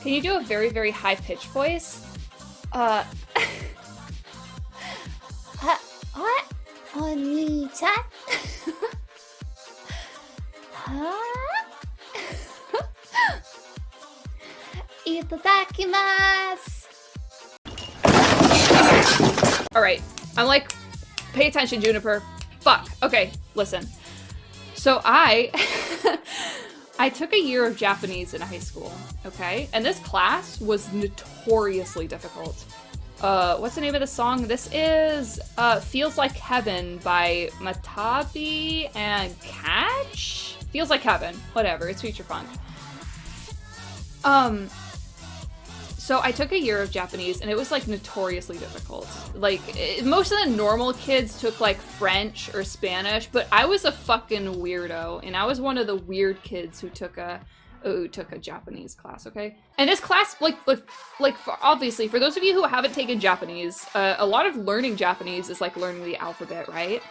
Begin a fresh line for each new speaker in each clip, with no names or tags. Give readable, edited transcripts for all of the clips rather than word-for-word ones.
Can you do a very, very high-pitched voice? What? お兄ちゃんいただきます Alright, I'm like, pay attention, Juniper. Fuck. Okay, listen. So I took a year of Japanese in high school, okay? And this class was notoriously difficult. What's the name of the song? This is Feels Like Heaven by Matabi and Catch? Feels Like Heaven. Whatever, it's feature funk. So I took a year of Japanese and it was like notoriously difficult. Like most of the normal kids took like French or Spanish, but I was a fucking weirdo and I was one of the weird kids who took a Japanese class, okay? And this class, obviously, for those of you who haven't taken Japanese, a lot of learning Japanese is like learning the alphabet, right?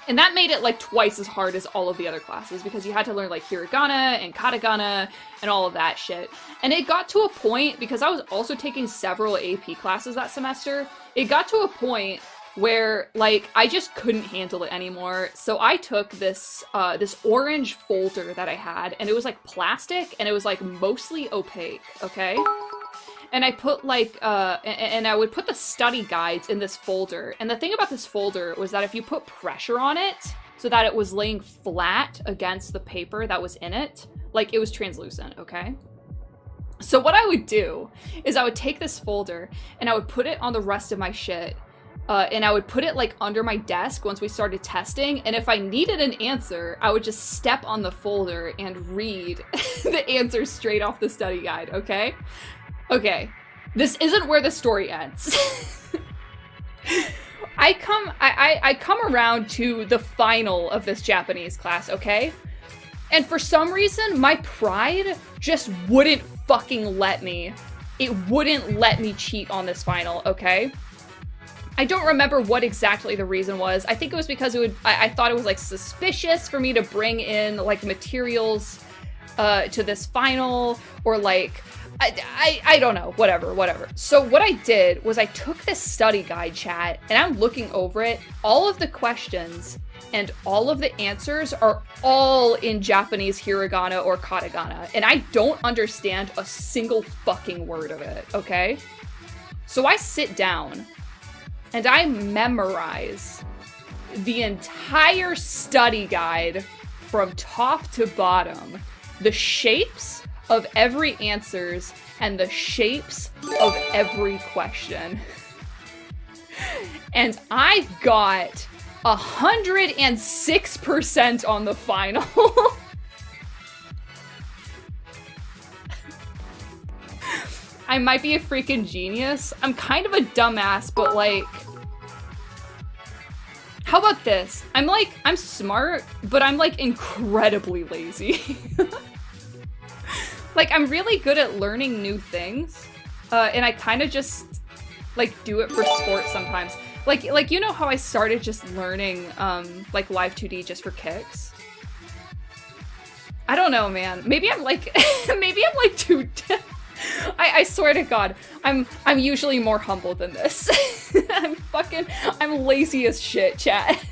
And that made it like twice as hard as all of the other classes because you had to learn like hiragana and katakana and all of that shit. And it got to a point, because I was also taking several AP classes that semester, it got to a point where like I just couldn't handle it anymore. So I took this this orange folder that I had, and it was like plastic and it was like mostly opaque, okay? And I put like and I would put the study guides in this folder. And the thing about this folder was that if you put pressure on it so that it was laying flat against the paper that was in it, like it was translucent, okay? So what I would do is I would take this folder and I would put it on the rest of my shit. And I would put it like under my desk once we started testing, and if I needed an answer, I would just step on the folder and read the answer straight off the study guide, okay? Okay, this isn't where the story ends. I come around to the final of this Japanese class, okay? And for some reason, my pride just wouldn't fucking let me. It wouldn't let me cheat on this final, okay? I don't remember what exactly the reason was. I think it was because I thought it was like suspicious for me to bring in like materials to this final, or like, I don't know, whatever. So what I did was I took this study guide, chat, and I'm looking over it. All of the questions and all of the answers are all in Japanese hiragana or katakana, and I don't understand a single fucking word of it, okay? So I sit down and I memorize the entire study guide from top to bottom, the shapes of every answers and the shapes of every question. And I got 106% on the final. I might be a freaking genius. I'm kind of a dumbass, but like, how about this? I'm smart, but I'm like incredibly lazy. Like, I'm really good at learning new things, and I kind of just like do it for sport sometimes. Like you know how I started just learning like Live 2D just for kicks? I don't know, man. Maybe I'm like too. I swear to God, I'm usually more humble than this. I'm lazy as shit, chat.